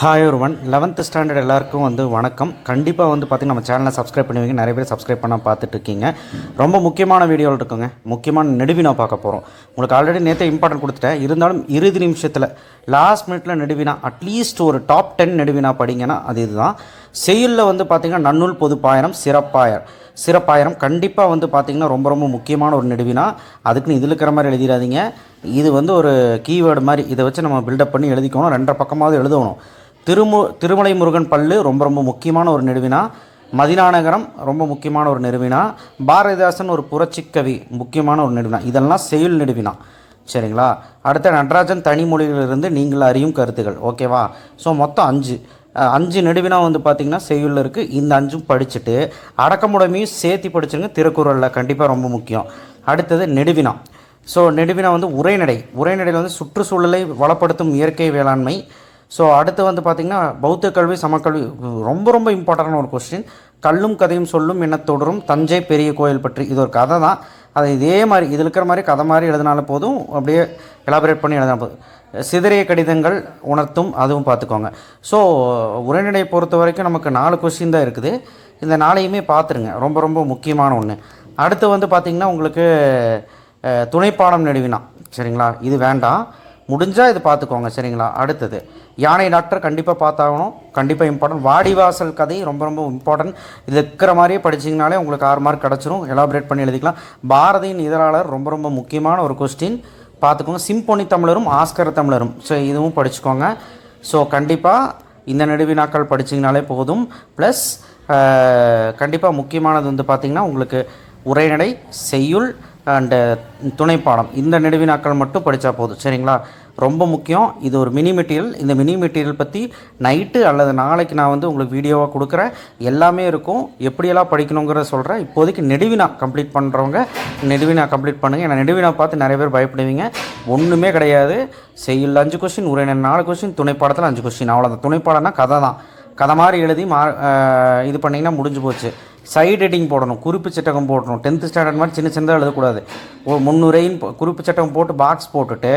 Hi ஒருவன் 11th standard எல்லாருக்கும் வணக்கம். கண்டிப்பாக பார்த்திங்கன்னா நம்ம சேனலை சப்ஸ்கிரைப் பண்ணுவீங்க. நிறைய பேர் சப்ஸ்கிரைப் பண்ணால் பார்த்துட்ருக்கீங்க. ரொம்ப முக்கியமான வீடியோவில் இருக்குங்க. முக்கியமான நெடுவினா பார்க்க போகிறோம். உங்களுக்கு ஆல்ரெடி நேற்று இம்பார்ட்டன்ட் கொடுத்துட்டேன். இருந்தாலும் இறுதி நிமிஷத்தில் லாஸ்ட் மினிட்ல நெடுவினா அட்லீஸ்ட் ஒரு டாப் 10 நெடுவினா படிங்கன்னா அது இதுதான். செய்யுளில் பார்த்திங்கன்னா நன்னூல் பொதுப்பாயிரம் சிறப்பாயிரம் கண்டிப்பாக பார்த்திங்கன்னா ரொம்ப ரொம்ப முக்கியமான ஒரு நெடுவினா. அதுக்குன்னு இதில் இருக்கிற மாதிரி எழுதிடாதீங்க. இது ஒரு கீவேர்டு மாதிரி. இதை வச்சு நம்ம பில்டப் பண்ணி எழுதிக்கணும். 2.5 பக்கமாவது எழுதணும். திருமலை முருகன் பல்லு ரொம்ப ரொம்ப முக்கியமான ஒரு நெடுவினா. மதினாநகரம் ரொம்ப முக்கியமான ஒரு நெடுவினா. பாரதிதாசன் ஒரு புரட்சிக்கவி முக்கியமான ஒரு நெடுவினா. இதெல்லாம் செய்யுள் நெடுவினா. சரிங்களா? அடுத்த நடராஜன் தனிமொழியிலிருந்து நீங்கள் அறியும் கருத்துகள். ஓகேவா? ஸோ மொத்தம் 5 நெடுவினா பார்த்திங்கன்னா செய்யுளில் இருக்குது. இந்த 5 படிச்சுட்டு அடக்கமுடைமையும் சேர்த்து படிச்சுருங்க. திருக்குறளில் கண்டிப்பாக ரொம்ப முக்கியம். அடுத்தது நெடுவினா. ஸோ நெடுவினா உரைநடையில் சுற்றுச்சூழலை வளப்படுத்தும் இயற்கை வேளாண்மை. ஸோ அடுத்து பார்த்திங்கன்னா பௌத்த கல்வி சமக்கல்வி ரொம்ப ரொம்ப இம்பார்ட்டண்டான ஒரு கொஸ்டின். கல்லும் கதையும் சொல்லும் என்ன தொடரும் தஞ்சை பெரிய கோயில் பற்றி. இது ஒரு கதை தான். அதை இதே மாதிரி இதில் இருக்கிற மாதிரி கதை மாதிரி எழுதினாலும் போதும். அப்படியே எலாபரேட் பண்ணி எழுதினா போதும். சிதறிய கடிதங்கள் உணர்த்தும், அதுவும் பார்த்துக்கோங்க. ஸோ உரைநடையை பொறுத்த வரைக்கும் நமக்கு 4 கொஸ்டின் தான் இருக்குது. இந்த 4ஐயுமே பார்த்துருங்க. ரொம்ப ரொம்ப முக்கியமான ஒன்று. அடுத்து பார்த்திங்கன்னா உங்களுக்கு துணைப்பாடம் நெடுவினா. சரிங்களா? இது வேண்டாம், முடிஞ்சால் இது பார்த்துக்கோங்க. சரிங்களா? அடுத்தது யானை டாக்டர் கண்டிப்பாக பார்த்தாகணும். கண்டிப்பாக இம்பார்ட்டன்ட். வாடிவாசல் கதை ரொம்ப ரொம்ப இம்பார்ட்டன்ட். இது இருக்கிற மாதிரியே படிச்சிங்கனாலே உங்களுக்கு 6 மார்க் கிடச்சிரும். எலாபரேட் பண்ணி எழுதிக்கலாம். பாரதியின் இதழாளர் ரொம்ப ரொம்ப முக்கியமான ஒரு கொஸ்டின், பார்த்துக்கோங்க. சிம்பொனி தமிழரும் ஆஸ்கர் தமிழரும். ஸோ இதுவும் படிச்சுக்கோங்க. ஸோ கண்டிப்பாக இந்த நெடுவினாக்கள் படிச்சிங்கனாலே போதும். ப்ளஸ் கண்டிப்பாக முக்கியமானது பார்த்திங்கன்னா உங்களுக்கு உரைநடை, செய்யுள் அண்டு துணைப்பாடம். இந்த நெடுவினாக்கள் மட்டும் படித்தா போதும். சரிங்களா? ரொம்ப முக்கியம். இது ஒரு மினி மெட்டீரியல். இந்த மினி மெட்டீரியல் பற்றி நைட்டு அல்லது நாளைக்கு நான் உங்களுக்கு வீடியோவாக கொடுக்குறேன். எல்லாமே இருக்கும். எப்படியெல்லாம் படிக்கணுங்கிறத சொல்கிறேன். இப்போதைக்கு நெடுவினா கம்ப்ளீட் பண்ணுறவங்க நெடுவினா கம்ப்ளீட் பண்ணுங்கள். ஏன்னா நெடுவினா பார்த்து நிறைய பேர் பயப்படுவீங்க. ஒன்றுமே கிடையாது. செய்யுள் 5 கொஸ்டின், உரைநடை 4 கொஸ்டின், துணைப்பாடத்தில் 5 கொஸ்டின். அவ்வளோதான். துணைப்பாடம்னா கதை தான். கதை மாதிரி எழுதி இது பண்ணிங்கன்னா முடிஞ்சு போச்சு. சைட் ஹெட்டிங் போடணும், குறிப்பு சட்டகம் போடணும். 10th ஸ்டாண்டர்ட் மாதிரி சின்ன சின்னதாக எழுதக்கூடாது. ஒரு 300 குறிப்பு சட்டகம் போட்டு பாக்ஸ் போட்டுட்டு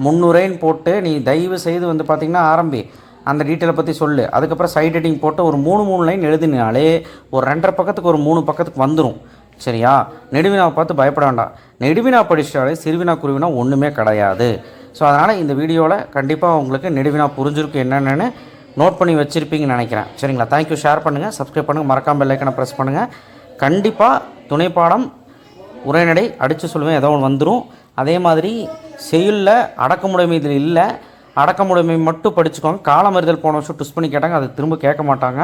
300 போட்டு நீ தயவு செய்து பார்த்திங்கன்னா ஆரம்பி அந்த டீட்டெயிலை பற்றி சொல்லு. அதுக்கப்புறம் சைட் ஹெட்டிங் போட்டு ஒரு 3 லைன் எழுதினாலே ஒரு 2.5 பக்கத்துக்கு ஒரு 3 பக்கத்துக்கு வந்துடும். சரியா? நெடுவினாவை பார்த்து பயப்பட வேண்டாம். நெடுவினா படிச்சிட்டாலே சிறுவினா குருவினா ஒன்றுமே கிடையாது. ஸோ அதனால் இந்த வீடியோவில் கண்டிப்பாக உங்களுக்கு நெடுவினா புரிஞ்சிருக்கு என்னென்னு நோட் பண்ணி வச்சுருப்பீங்கன்னு நினைக்கிறேன். சரிங்களா? தேங்க்யூ. ஷேர் பண்ணுங்கள், சப்ஸ்கிரைப் பண்ணுங்கள், மறக்காமல் பெல் ஐக்கனை ப்ரெஸ் பண்ணுங்கள். கண்டிப்பாக துணைப்பாடம் உரைநடை அடித்து சொல்லுவேன், ஏதோ ஒன்று வந்துடும். அதே மாதிரி செய்யுளில் அடக்கமுடைமை இதில் இல்லை. அடக்கமுடைமை மட்டும் படிச்சுக்கோங்க. காலமறிதல் போன வருஷம் ட்விஸ்ட் பண்ணி கேட்டாங்க, அது திரும்ப கேட்க மாட்டாங்க.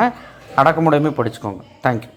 அடக்கமுடைமை படிச்சுக்கோங்க. தேங்க்யூ.